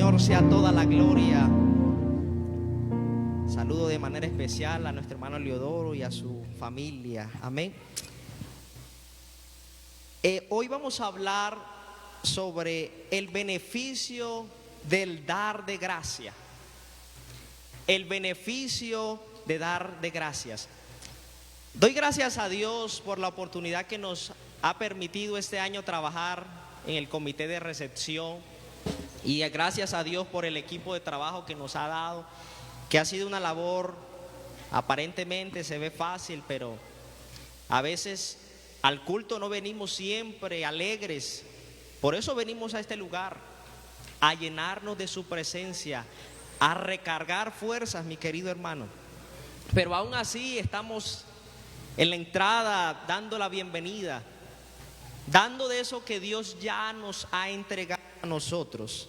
Señor sea toda la gloria. Saludo de manera especial a nuestro hermano Leodoro y a su familia. Amén. Hoy vamos a hablar sobre el beneficio del dar de gracia. El beneficio de dar de gracias. Doy gracias a Dios por la oportunidad que nos ha permitido este año trabajar en el comité de recepción, y gracias a Dios por el equipo de trabajo que nos ha dado, que ha sido una labor, aparentemente se ve fácil, pero a veces al culto no venimos siempre alegres. Por eso venimos a este lugar, a llenarnos de su presencia, a recargar fuerzas, mi querido hermano. Pero aún así estamos en la entrada dando la bienvenida, dando de eso que Dios ya nos ha entregado a nosotros.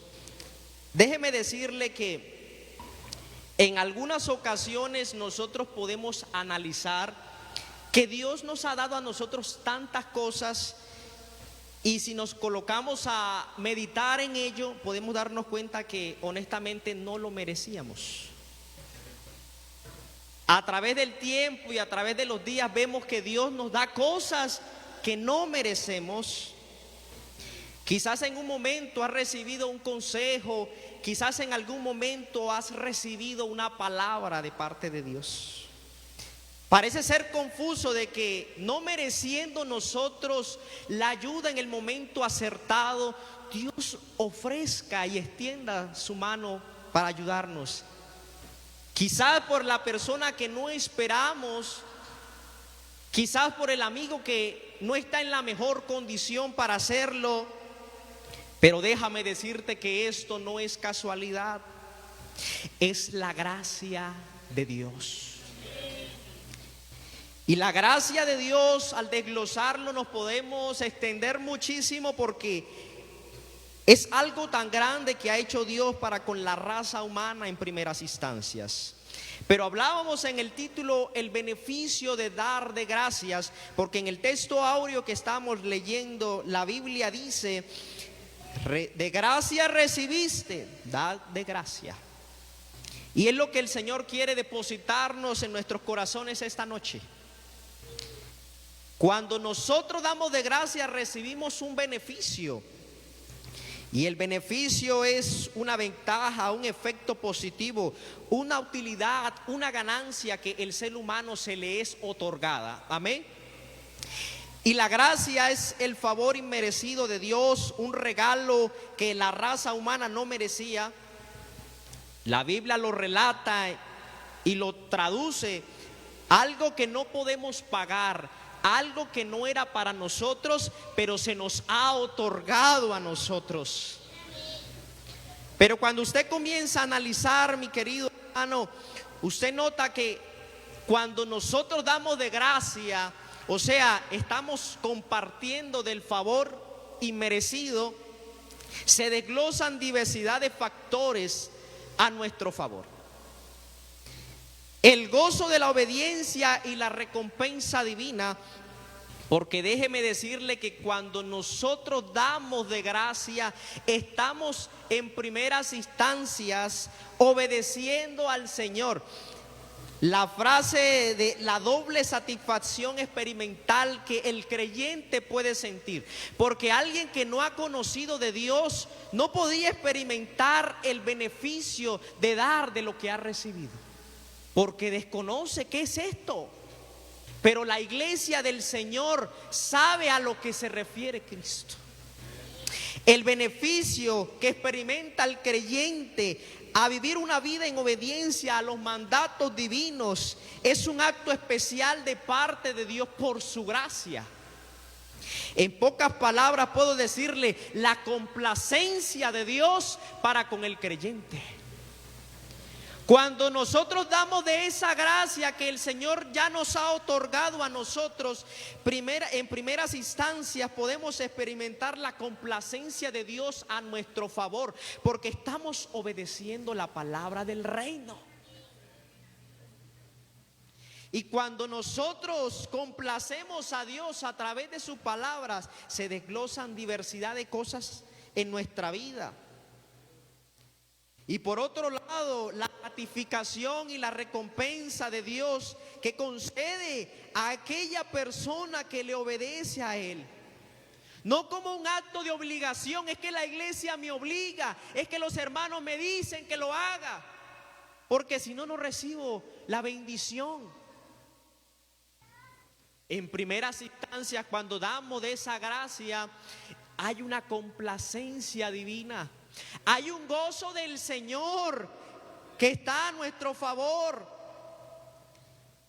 Déjeme decirle que en algunas ocasiones nosotros podemos analizar que Dios nos ha dado a nosotros tantas cosas, y si nos colocamos a meditar en ello, podemos darnos cuenta que honestamente no lo merecíamos. A través del tiempo y a través de los días vemos que Dios nos da cosas que no merecemos. Quizás en un momento has recibido un consejo, quizás en algún momento has recibido una palabra de parte de Dios. Parece ser confuso de que no mereciendo nosotros la ayuda en el momento acertado, Dios ofrezca y extienda su mano para ayudarnos. Quizás por la persona que no esperamos, quizás por el amigo que no está en la mejor condición para hacerlo. Pero déjame decirte que esto no es casualidad, es la gracia de Dios. Y la gracia de Dios, al desglosarlo, nos podemos extender muchísimo, porque es algo tan grande que ha hecho Dios para con la raza humana en primeras instancias. Pero hablábamos en el título el beneficio de dar de gracias, porque en el texto áureo que estamos leyendo, la Biblia dice: de gracia recibiste, dad de gracia. Y es lo que el Señor quiere depositarnos en nuestros corazones esta noche. Cuando nosotros damos de gracia, recibimos un beneficio. Y el beneficio es una ventaja, un efecto positivo, una utilidad, una ganancia que el ser humano se le es otorgada. Amén. Y la gracia es el favor inmerecido de Dios, un regalo que la raza humana no merecía. La Biblia lo relata y lo traduce: algo que no podemos pagar, algo que no era para nosotros, pero se nos ha otorgado a nosotros. Pero cuando usted comienza a analizar, mi querido hermano, usted nota que cuando nosotros damos de gracia, o sea, estamos compartiendo del favor inmerecido, se desglosan diversidad de factores a nuestro favor. El gozo de la obediencia y la recompensa divina, porque déjeme decirle que cuando nosotros damos de gracia, estamos en primeras instancias obedeciendo al Señor. La frase de la doble satisfacción experimental que el creyente puede sentir, porque alguien que no ha conocido de Dios no podía experimentar el beneficio de dar de lo que ha recibido, porque desconoce qué es esto. Pero la iglesia del Señor sabe a lo que se refiere Cristo. El beneficio que experimenta el creyente a vivir una vida en obediencia a los mandatos divinos es un acto especial de parte de Dios por su gracia. En pocas palabras puedo decirle la complacencia de Dios para con el creyente. Cuando nosotros damos de esa gracia que el Señor ya nos ha otorgado a nosotros, en primeras instancias podemos experimentar la complacencia de Dios a nuestro favor, porque estamos obedeciendo la palabra del reino. Y cuando nosotros complacemos a Dios a través de sus palabras, se desglosan diversidad de cosas en nuestra vida. Y por otro lado, la gratificación y la recompensa de Dios que concede a aquella persona que le obedece a Él. No como un acto de obligación, es que la iglesia me obliga, es que los hermanos me dicen que lo haga, porque si no, no recibo la bendición. En primeras instancias, cuando damos de esa gracia, hay una complacencia divina. Hay un gozo del Señor que está a nuestro favor.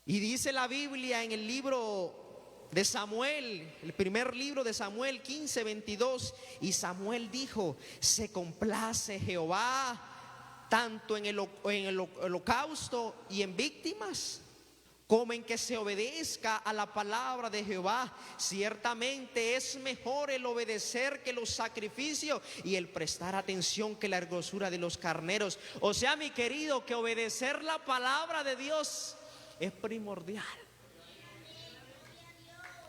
Y dice la Biblia en el libro de Samuel, el primer libro de Samuel 15:22, y Samuel dijo: se complace Jehová tanto en el holocausto y en víctimas, como en que se obedezca a la palabra de Jehová. Ciertamente es mejor el obedecer que los sacrificios, y el prestar atención que la hermosura de los carneros. O sea, mi querido, que obedecer la palabra de Dios es primordial.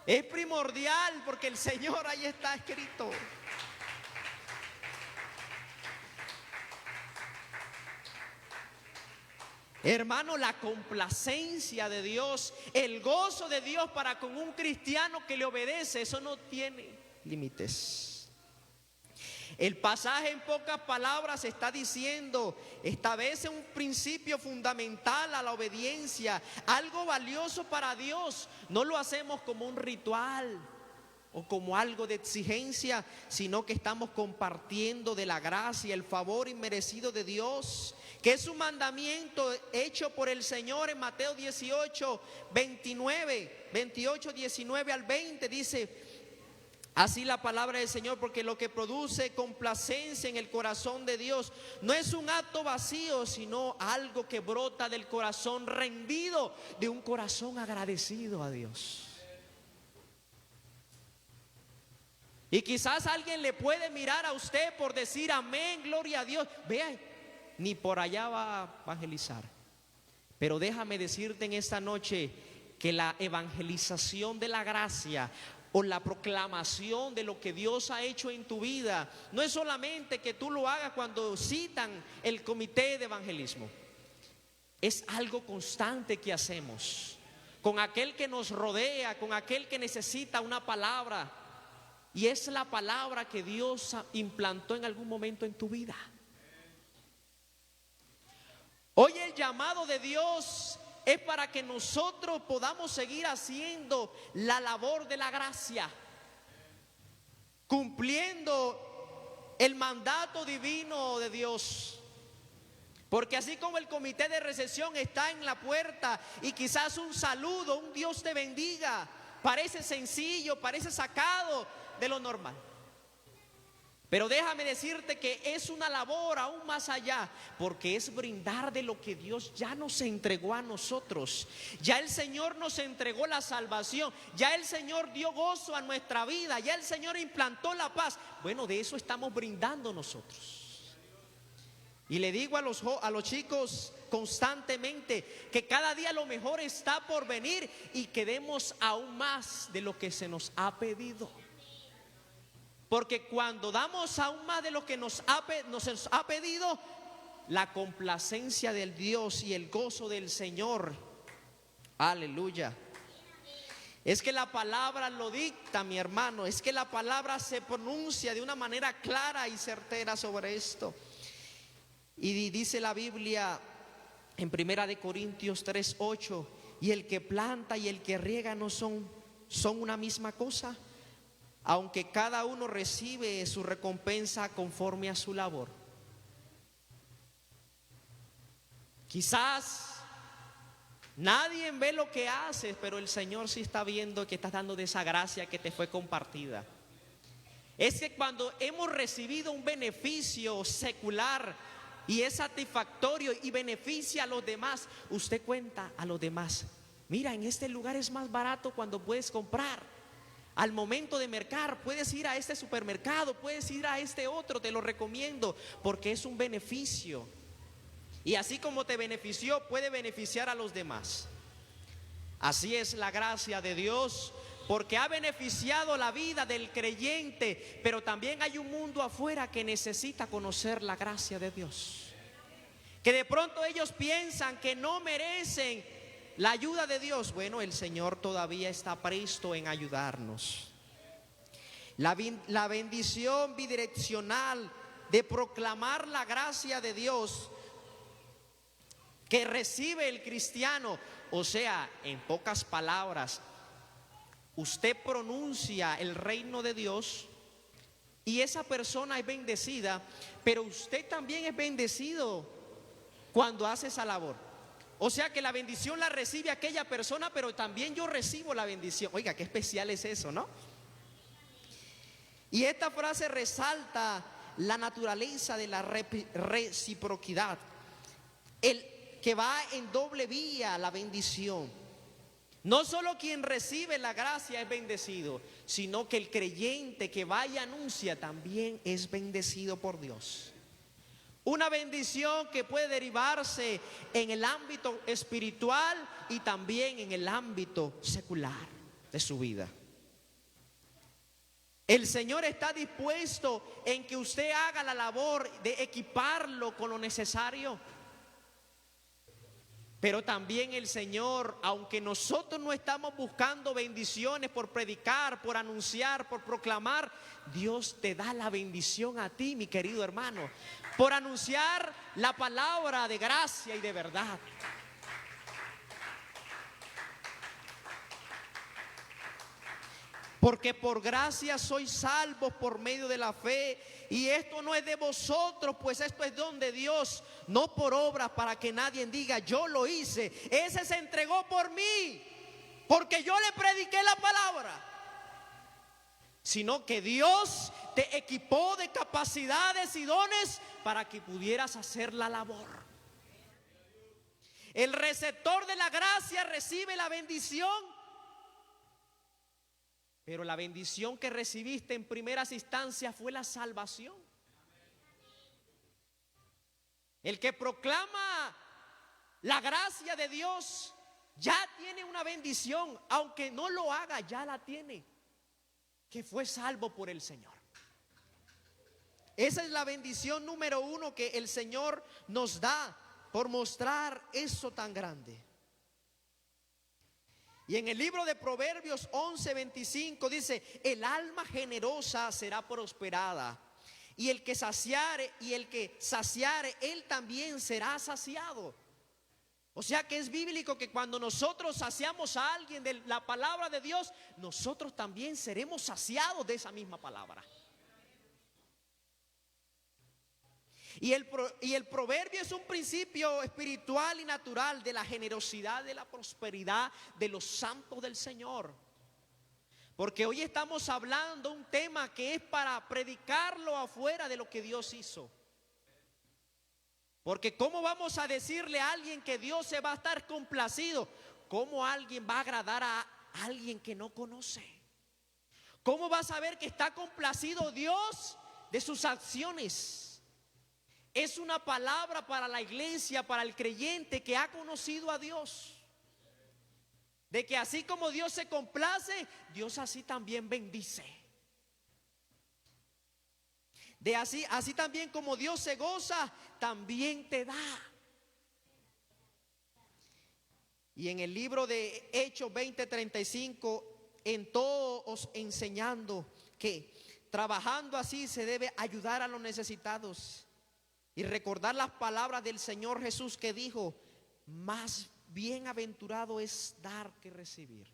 Es primordial porque el Señor ahí está escrito. Hermano, la complacencia de Dios, el gozo de Dios para con un cristiano que le obedece, eso no tiene límites. El pasaje en pocas palabras está diciendo: establece un principio fundamental a la obediencia, algo valioso para Dios. No lo hacemos como un ritual o como algo de exigencia, sino que estamos compartiendo de la gracia, el favor inmerecido de Dios, que es un mandamiento hecho por el Señor en Mateo 18, 28, 19 al 20. Dice así la palabra del Señor: porque lo que produce complacencia en el corazón de Dios no es un acto vacío, sino algo que brota del corazón rendido, de un corazón agradecido a Dios. Y quizás alguien le puede mirar a usted por decir amén, gloria a Dios. Vean, ni por allá va a evangelizar. Pero déjame decirte en esta noche que la evangelización de la gracia o la proclamación de lo que Dios ha hecho en tu vida no es solamente que tú lo hagas cuando citan el comité de evangelismo. Es algo constante que hacemos con aquel que nos rodea, con aquel que necesita una palabra. Y es la palabra que Dios implantó en algún momento en tu vida. Hoy el llamado de Dios es para que nosotros podamos seguir haciendo la labor de la gracia, cumpliendo el mandato divino de Dios. Porque así como el comité de recepción está en la puerta y quizás un saludo, un Dios te bendiga, parece sencillo, parece sacado de lo normal, pero déjame decirte que es una labor aún más allá, porque es brindar de lo que Dios ya nos entregó a nosotros. Ya el Señor nos entregó la salvación, ya el Señor dio gozo a nuestra vida, ya el Señor implantó la paz. Bueno, de eso estamos brindando nosotros. Y le digo a los chicos constantemente que cada día lo mejor está por venir, y que demos aún más de lo que se nos ha pedido. Porque cuando damos aún más de lo que nos ha pedido, la complacencia del Dios y el gozo del Señor, aleluya, es que la palabra lo dicta, mi hermano. Es que la palabra se pronuncia de una manera clara y certera sobre esto. Y dice la Biblia en 1 Corintios 3:8: y el que planta y el que riega no son una misma cosa, aunque cada uno recibe su recompensa conforme a su labor. Quizás nadie ve lo que haces, pero el Señor sí está viendo que estás dando de esa gracia que te fue compartida. Es que cuando hemos recibido un beneficio secular y es satisfactorio y beneficia a los demás, usted cuenta a los demás: mira, en este lugar es más barato cuando puedes comprar. Al momento de mercar, puedes ir a este supermercado, puedes ir a este otro, te lo recomiendo, porque es un beneficio. Y así como te benefició, puede beneficiar a los demás. Así es la gracia de Dios, porque ha beneficiado la vida del creyente, pero también hay un mundo afuera que necesita conocer la gracia de Dios. que de pronto ellos piensan que no merecen la ayuda de Dios. Bueno, el Señor todavía está presto en ayudarnos. La bendición bidireccional de proclamar la gracia de Dios que recibe el cristiano, o sea, en pocas palabras, usted pronuncia el reino de Dios y esa persona es bendecida, pero usted también es bendecido cuando hace esa labor. O sea que la bendición la recibe aquella persona, pero también yo recibo la bendición. Oiga, qué especial es eso, ¿no? Y esta frase resalta la naturaleza de la reciprocidad, el que va en doble vía la bendición. No solo quien recibe la gracia es bendecido, sino que el creyente que va y anuncia también es bendecido por Dios. Una bendición que puede derivarse en el ámbito espiritual y también en el ámbito secular de su vida. El Señor está dispuesto en que usted haga la labor de equiparlo con lo necesario. Pero también el Señor, aunque nosotros no estamos buscando bendiciones por predicar, por anunciar, por proclamar, Dios te da la bendición a ti, mi querido hermano, por anunciar la palabra de gracia y de verdad. Porque por gracia sois salvos por medio de la fe, y esto no es de vosotros, pues esto es don de Dios, no por obras para que nadie diga yo lo hice. Ese se entregó por mí, porque yo le prediqué la palabra. Sino que Dios te equipó de capacidades y dones para que pudieras hacer la labor. El receptor de la gracia recibe la bendición, pero la bendición que recibiste en primeras instancias fue la salvación. El que proclama la gracia de Dios ya tiene una bendición, aunque no lo haga, ya la tiene, que fue salvo por el Señor. Esa es la bendición número uno que el Señor nos da por mostrar eso tan grande. Y en el libro de Proverbios 11:25 dice: el alma generosa será prosperada, y el que saciare, él también será saciado. O sea que es bíblico que cuando nosotros saciamos a alguien de la palabra de Dios, nosotros también seremos saciados de esa misma palabra. Y el proverbio es un principio espiritual y natural de la generosidad, de la prosperidad de los santos del Señor. Porque hoy estamos hablando un tema que es para predicarlo afuera de lo que Dios hizo. Porque ¿cómo vamos a decirle a alguien que Dios se va a estar complacido? ¿Cómo alguien va a agradar a alguien que no conoce? ¿Cómo va a saber que está complacido Dios de sus acciones? Es una palabra para la iglesia, para el creyente que ha conocido a Dios. De que así como Dios se complace, Dios así también bendice. De así también como Dios se goza, también te da. Y en el libro de Hechos 20:35, en todo os enseñando que trabajando así se debe ayudar a los necesitados. Y recordar las palabras del Señor Jesús que dijo: más bienaventurado es dar que recibir.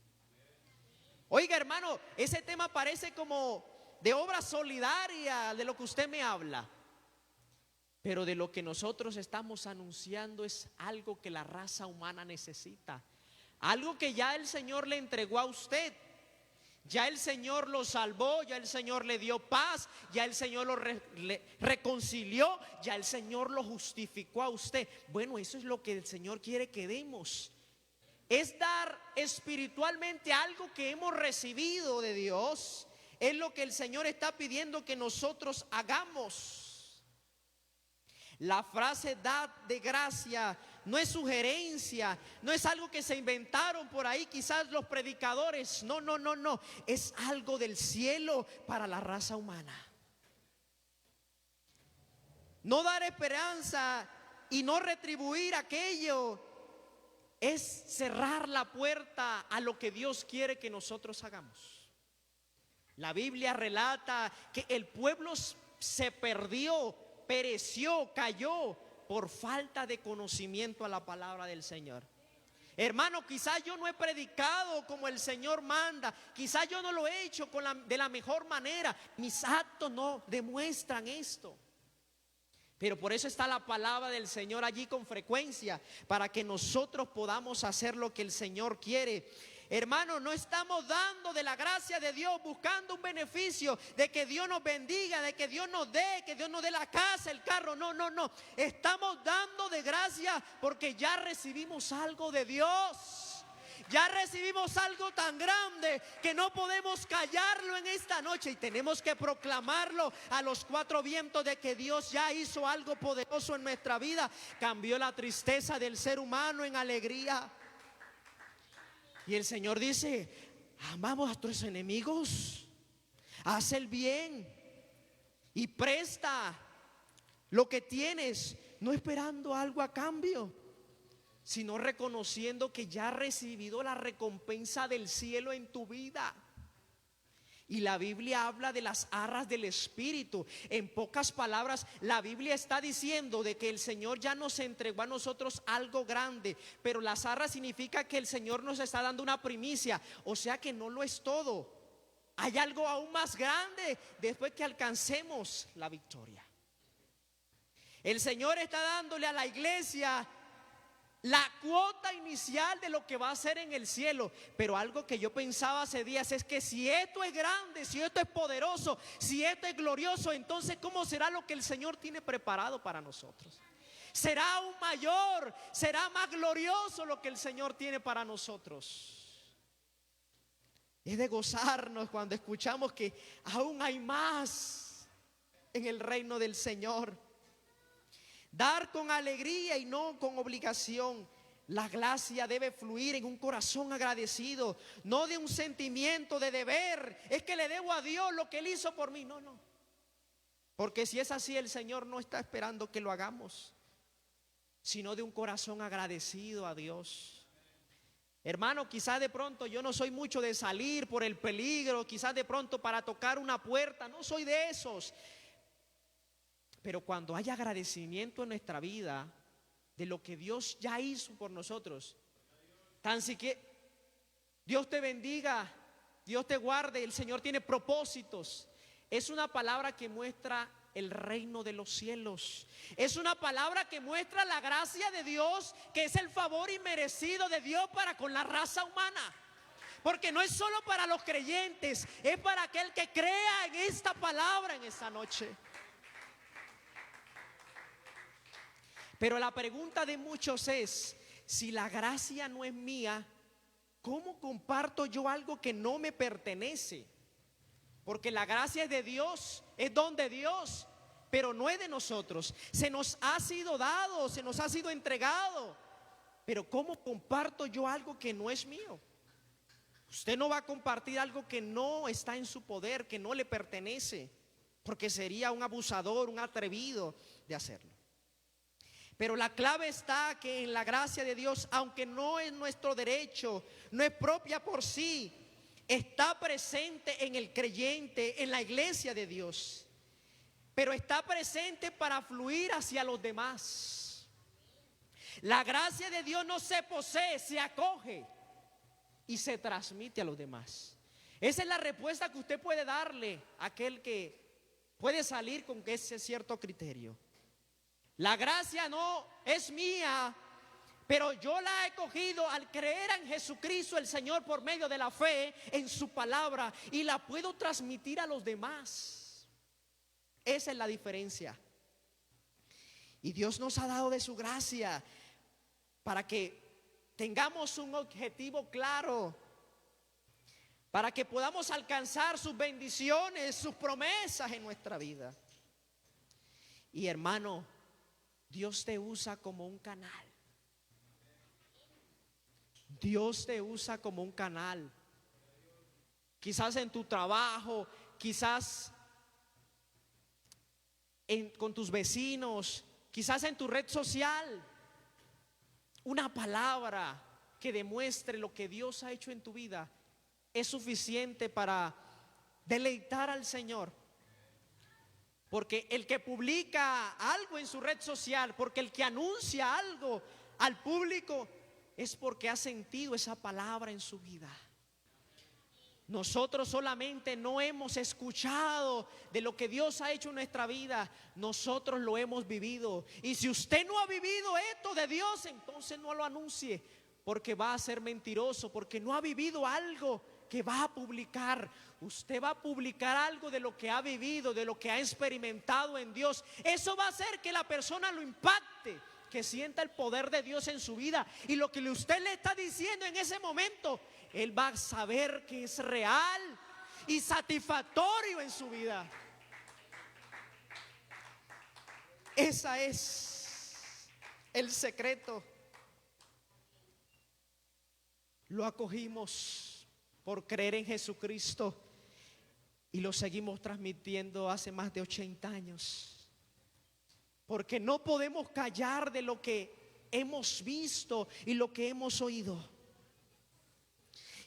Oiga, hermano, ese tema parece como de obra solidaria de lo que usted me habla, pero de lo que nosotros estamos anunciando es algo que la raza humana necesita, algo que ya el Señor le entregó a usted. Ya el Señor lo salvó, ya el Señor le dio paz, ya el Señor lo reconcilió, ya el Señor lo justificó a usted. Bueno, eso es lo que el Señor quiere que demos. Es dar espiritualmente algo que hemos recibido de Dios. Es lo que el Señor está pidiendo que nosotros hagamos. La frase "dad de gracia" no es sugerencia, no es algo que se inventaron por ahí quizás los predicadores. No, es algo del cielo para la raza humana. No dar esperanza y no retribuir aquello es cerrar la puerta a lo que Dios quiere que nosotros hagamos. La Biblia relata que el pueblo se perdió, pereció, cayó por falta de conocimiento a la palabra del Señor. Hermano, quizás yo no he predicado como el Señor manda, quizás yo no lo he hecho de la mejor manera, mis actos no demuestran esto. Pero por eso está la palabra del Señor allí con frecuencia, para que nosotros podamos hacer lo que el Señor quiere. Hermano, no estamos dando de la gracia de Dios buscando un beneficio de que Dios nos bendiga, de que Dios nos dé la casa, el carro. No. Estamos dando de gracia porque ya recibimos algo de Dios. Ya recibimos algo tan grande que no podemos callarlo en esta noche, y tenemos que proclamarlo a los cuatro vientos de que Dios ya hizo algo poderoso en nuestra vida. Cambió la tristeza del ser humano en alegría. Y el Señor dice: amamos a tus enemigos, haz el bien y presta lo que tienes, no esperando algo a cambio, sino reconociendo que ya has recibido la recompensa del cielo en tu vida. Y la Biblia habla de las arras del Espíritu. En pocas palabras, la Biblia está diciendo de que el Señor ya nos entregó a nosotros algo grande, pero las arras significa que el Señor nos está dando una primicia, o sea que no lo es todo. Hay algo aún más grande después que alcancemos la victoria. El Señor está dándole a la iglesia la cuota inicial de lo que va a hacer en el cielo. Pero algo que yo pensaba hace días es que si esto es grande, si esto es poderoso, si esto es glorioso, entonces ¿cómo será lo que el Señor tiene preparado para nosotros? Será aún mayor, será más glorioso lo que el Señor tiene para nosotros. Es de gozarnos cuando escuchamos que aún hay más en el reino del Señor. Dar con alegría y no con obligación. La gracia debe fluir en un corazón agradecido, no de un sentimiento de deber. Es que le debo a Dios lo que Él hizo por mí. No. Porque si es así, el Señor no está esperando que lo hagamos, sino de un corazón agradecido a Dios. Hermano, quizás de pronto yo no soy mucho de salir por el peligro, quizás de pronto para tocar una puerta, no soy de esos. Pero cuando haya agradecimiento en nuestra vida de lo que Dios ya hizo por nosotros, tan siquiera Dios te bendiga, Dios te guarde, el Señor tiene propósitos. Es una palabra que muestra el reino de los cielos. Es una palabra que muestra la gracia de Dios, que es el favor inmerecido de Dios para con la raza humana. Porque no es solo para los creyentes, es para aquel que crea en esta palabra en esta noche. Pero la pregunta de muchos es: si la gracia no es mía, ¿cómo comparto yo algo que no me pertenece? Porque la gracia es de Dios, es don de Dios, pero no es de nosotros. Se nos ha sido dado, se nos ha sido entregado. Pero ¿cómo comparto yo algo que no es mío? Usted no va a compartir algo que no está en su poder, que no le pertenece, porque sería un abusador, un atrevido de hacerlo. Pero la clave está que en la gracia de Dios, aunque no es nuestro derecho, no es propia por sí, está presente en el creyente, en la iglesia de Dios. Pero está presente para fluir hacia los demás. La gracia de Dios no se posee, se acoge y se transmite a los demás. Esa es la respuesta que usted puede darle a aquel que puede salir con ese cierto criterio. La gracia no es mía, pero yo la he cogido al creer en Jesucristo el Señor por medio de la fe en su palabra, y la puedo transmitir a los demás. Esa es la diferencia. Y Dios nos ha dado de su gracia para que tengamos un objetivo claro, para que podamos alcanzar sus bendiciones, sus promesas en nuestra vida. Y hermano, Dios te usa como un canal. Dios te usa como un canal. Quizás en tu trabajo, quizás con tus vecinos, quizás en tu red social, una palabra que demuestre lo que Dios ha hecho en tu vida es suficiente para deleitar al Señor. Porque el que publica algo en su red social, porque el que anuncia algo al público, es porque ha sentido esa palabra en su vida. Nosotros solamente no hemos escuchado de lo que Dios ha hecho en nuestra vida, nosotros lo hemos vivido. Y si usted no ha vivido esto de Dios, entonces no lo anuncie, porque va a ser mentiroso, porque no ha vivido algo que va a publicar. Usted va a publicar algo de lo que ha vivido, de lo que ha experimentado en Dios. Eso va a hacer que la persona lo impacte, que sienta el poder de Dios en su vida. Y lo que usted le está diciendo en ese momento, él va a saber que es real y satisfactorio en su vida. Ese es el secreto. Lo acogimos por creer en Jesucristo y lo seguimos transmitiendo hace más de 80 años. Porque no podemos callar de lo que hemos visto y lo que hemos oído.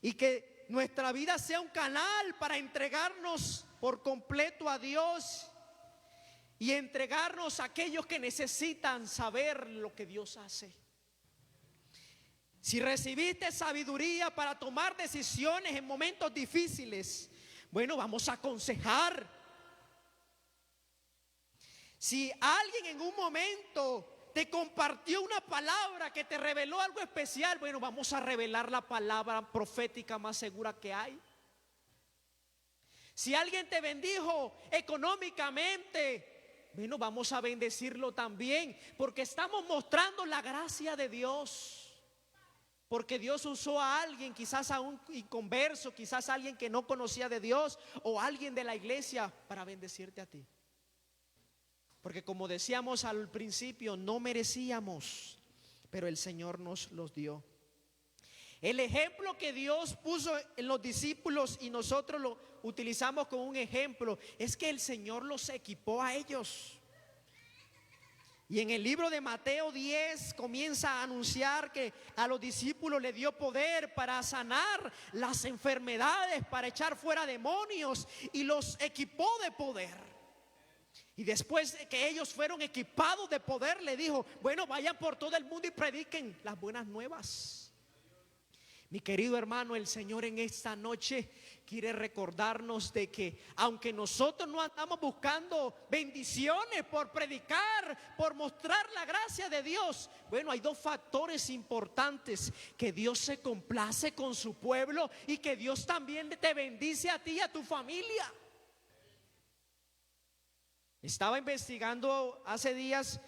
Y que nuestra vida sea un canal para entregarnos por completo a Dios y entregarnos a aquellos que necesitan saber lo que Dios hace. Si recibiste sabiduría para tomar decisiones en momentos difíciles, bueno, vamos a aconsejar. Si alguien en un momento te compartió una palabra que te reveló algo especial, bueno, vamos a revelar la palabra profética más segura que hay. Si alguien te bendijo económicamente, bueno, vamos a bendecirlo también, porque estamos mostrando la gracia de Dios. Porque Dios usó a alguien, quizás a un inconverso, quizás a alguien que no conocía de Dios, o alguien de la iglesia, para bendecirte a ti. Porque como decíamos al principio, no merecíamos, pero el Señor nos los dio. El ejemplo que Dios puso en los discípulos, y nosotros lo utilizamos como un ejemplo, es que el Señor los equipó a ellos. Y en el libro de Mateo 10 comienza a anunciar que a los discípulos le dio poder para sanar las enfermedades, para echar fuera demonios, y los equipó de poder. Y después de que ellos fueron equipados de poder, le dijo: bueno, vayan por todo el mundo y prediquen las buenas nuevas. Mi querido hermano, el Señor en esta noche quiere recordarnos de que aunque nosotros no andamos buscando bendiciones por predicar, por mostrar la gracia de Dios, bueno, hay dos factores importantes: que Dios se complace con su pueblo y que Dios también te bendice a ti y a tu familia. Estaba investigando hace días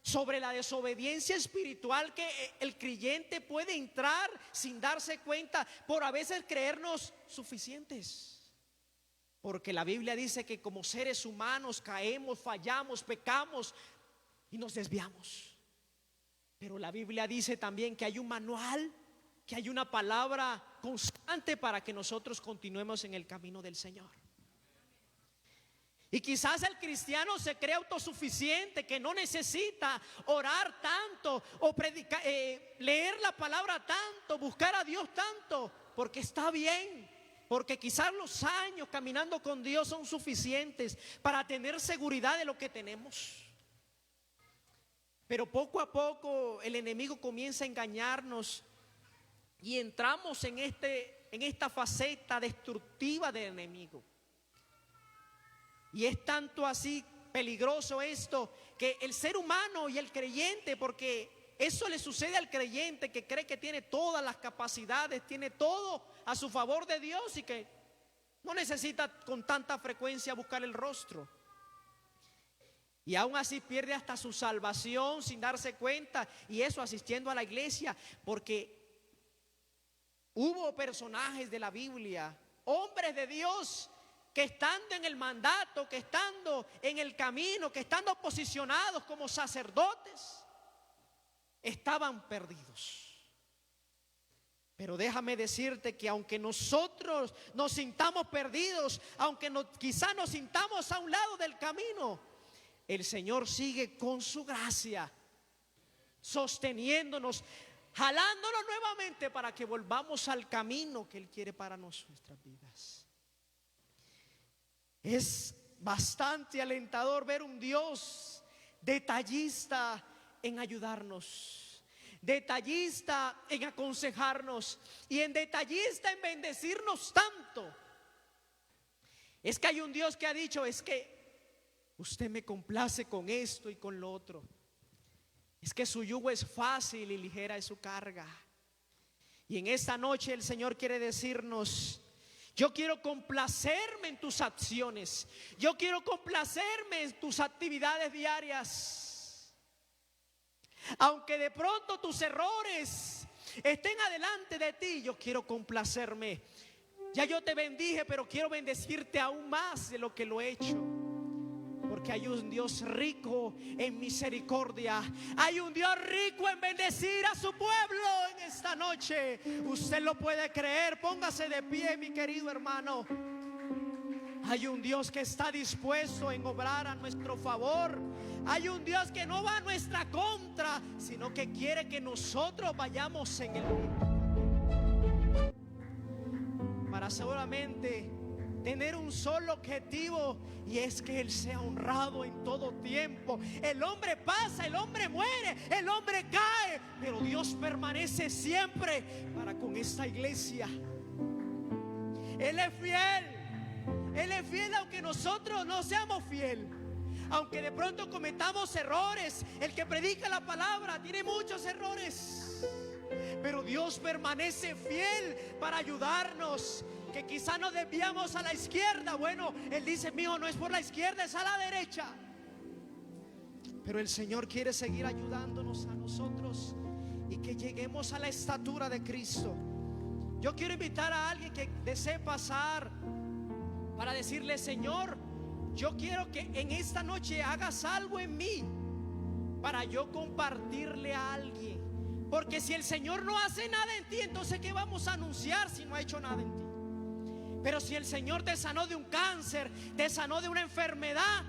sobre la desobediencia espiritual que el creyente puede entrar sin darse cuenta, por a veces creernos suficientes. Porque la Biblia dice que como seres humanos caemos, fallamos, pecamos y nos desviamos. Pero la Biblia dice también que hay un manual, que hay una palabra constante para que nosotros continuemos en el camino del Señor. Y quizás el cristiano se cree autosuficiente, que no necesita orar tanto o predicar, leer la palabra tanto, buscar a Dios tanto, porque está bien, porque quizás los años caminando con Dios son suficientes para tener seguridad de lo que tenemos. Pero poco a poco el enemigo comienza a engañarnos y entramos en esta faceta destructiva del enemigo. Y es tanto así peligroso esto, que el ser humano y el creyente, porque eso le sucede al creyente que cree que tiene todas las capacidades, tiene todo a su favor de Dios y que no necesita con tanta frecuencia buscar el rostro. Y aún así pierde hasta su salvación sin darse cuenta, y eso asistiendo a la iglesia, porque hubo personajes de la Biblia, hombres de Dios, que estando en el mandato, que estando en el camino, que estando posicionados como sacerdotes, estaban perdidos. Pero déjame decirte que aunque nosotros nos sintamos perdidos, aunque quizás nos sintamos a un lado del camino, el Señor sigue con su gracia, sosteniéndonos, jalándonos nuevamente para que volvamos al camino que Él quiere para nuestras vidas. Es bastante alentador ver un Dios detallista en ayudarnos, detallista en aconsejarnos y en detallista en bendecirnos tanto. Es que hay un Dios que ha dicho: es que usted me complace con esto y con lo otro. Es que su yugo es fácil y ligera es su carga. Y en esta noche el Señor quiere decirnos: yo quiero complacerme en tus acciones, yo quiero complacerme en tus actividades diarias. Aunque de pronto tus errores estén adelante de ti, yo quiero complacerme. Ya yo te bendije, pero quiero bendecirte aún más de lo que lo he hecho. Porque hay un Dios rico en misericordia. Hay un Dios rico en bendecir a su pueblo en esta noche. Usted lo puede creer. Póngase de pie, mi querido hermano. Hay un Dios que está dispuesto en obrar a nuestro favor. Hay un Dios que no va a nuestra contra, sino que quiere que nosotros vayamos en el bien. Para seguramente tener un solo objetivo, y es que Él sea honrado en todo tiempo. El hombre pasa, el hombre muere, el hombre cae, pero Dios permanece siempre para con esta iglesia. Él es fiel aunque nosotros no seamos fiel. Aunque de pronto cometamos errores, el que predica la palabra tiene muchos errores, pero Dios permanece fiel para ayudarnos. Que quizá nos desviamos a la izquierda. Bueno, Él dice: mijo, no es por la izquierda, es a la derecha. Pero el Señor quiere seguir ayudándonos a nosotros y que lleguemos a la estatura de Cristo. Yo quiero invitar a alguien que desee pasar para decirle: Señor, yo quiero que en esta noche hagas algo en mí para yo compartirle a alguien. Porque si el Señor no hace nada en ti, entonces ¿qué vamos a anunciar si no ha hecho nada en ti? Pero si el Señor te sanó de un cáncer, te sanó de una enfermedad,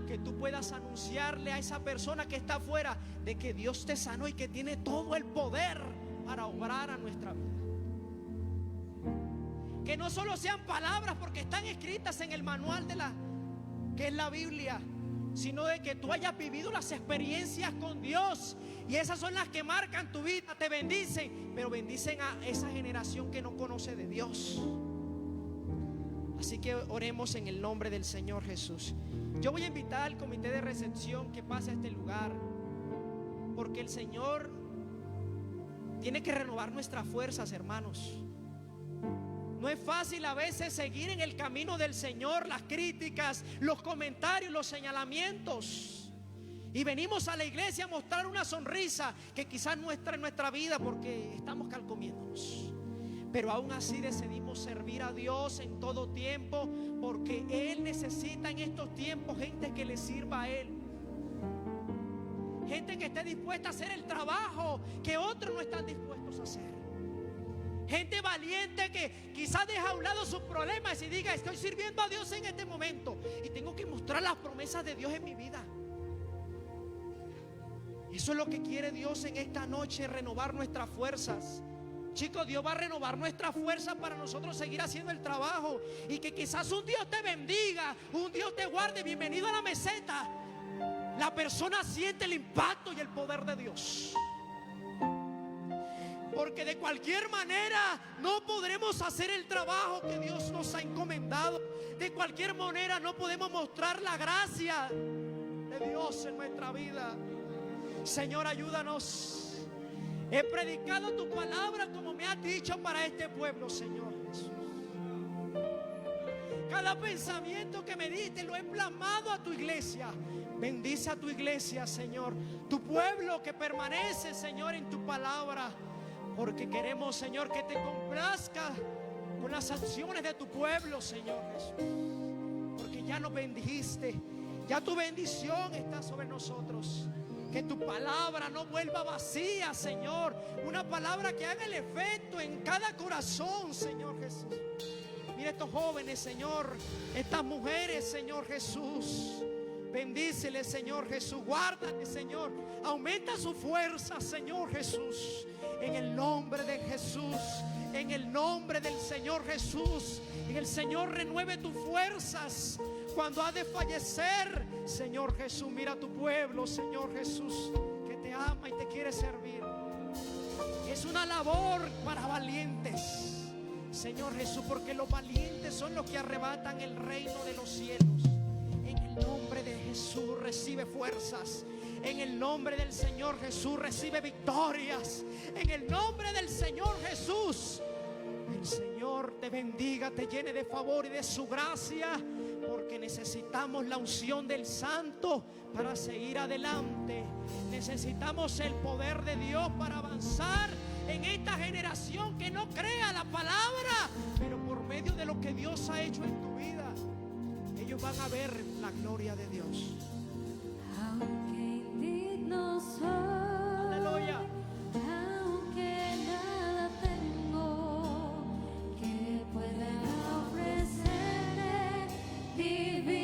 que tú puedas anunciarle a esa persona que está afuera de que Dios te sanó y que tiene todo el poder para obrar a nuestra vida. Que no solo sean palabras porque están escritas en el manual que es la Biblia, sino de que tú hayas vivido las experiencias con Dios, y esas son las que marcan tu vida, te bendicen, pero bendicen a esa generación que no conoce de Dios. Así que oremos en el nombre del Señor Jesús. Yo voy a invitar al comité de recepción que pase a este lugar, porque el Señor tiene que renovar nuestras fuerzas, hermanos. No es fácil a veces seguir en el camino del Señor, las críticas, los comentarios, los señalamientos. Y venimos a la iglesia a mostrar una sonrisa que quizás muestra en nuestra vida porque estamos calcomiéndonos. Pero aún así decidimos servir a Dios en todo tiempo, porque Él necesita en estos tiempos gente que le sirva a Él. Gente que esté dispuesta a hacer el trabajo que otros no están dispuestos a hacer. Gente valiente que quizás deja a un lado sus problemas y diga: estoy sirviendo a Dios en este momento y tengo que mostrar las promesas de Dios en mi vida. Eso es lo que quiere Dios en esta noche, renovar nuestras fuerzas. Chicos, Dios va a renovar nuestra fuerza para nosotros seguir haciendo el trabajo. Y que quizás un Dios te bendiga, un Dios te guarde. Bienvenido a la meseta. La persona siente el impacto y el poder de Dios. Porque de cualquier manera no podremos hacer el trabajo que Dios nos ha encomendado. De cualquier manera no podemos mostrar la gracia de Dios en nuestra vida. Señor, ayúdanos. He predicado tu palabra como me has dicho para este pueblo, Señor Jesús. Cada pensamiento que me diste lo he plasmado a tu iglesia. Bendice a tu iglesia, Señor. Tu pueblo que permanece, Señor, en tu palabra. Porque queremos, Señor, que te complazca con las acciones de tu pueblo, Señor Jesús. Porque ya nos bendijiste. Ya tu bendición está sobre nosotros. Que tu palabra no vuelva vacía, Señor. Una palabra que haga el efecto en cada corazón, Señor Jesús. Mira estos jóvenes, Señor. Estas mujeres, Señor Jesús. Bendícele, Señor Jesús. Guárdale, Señor. Aumenta su fuerza, Señor Jesús. En el nombre de Jesús. En el nombre del Señor Jesús. En el Señor renueve tus fuerzas cuando ha de fallecer. Señor Jesús, mira a tu pueblo, Señor Jesús, que te ama y te quiere servir. Es una labor para valientes, Señor Jesús, porque los valientes son los que arrebatan el reino de los cielos. En el nombre de Jesús recibe fuerzas. En el nombre del Señor Jesús recibe victorias. En el nombre del Señor Jesús, el Señor te bendiga, te llene de favor y de su gracia, porque necesitamos la unción del Santo para seguir adelante. Necesitamos el poder de Dios para avanzar en esta generación que no crea la palabra, pero por medio de lo que Dios ha hecho en tu vida, ellos van a ver la gloria de Dios. Aunque indigno soy, Aleluya. aunque nada tengo que pueda ofrecerle, vivir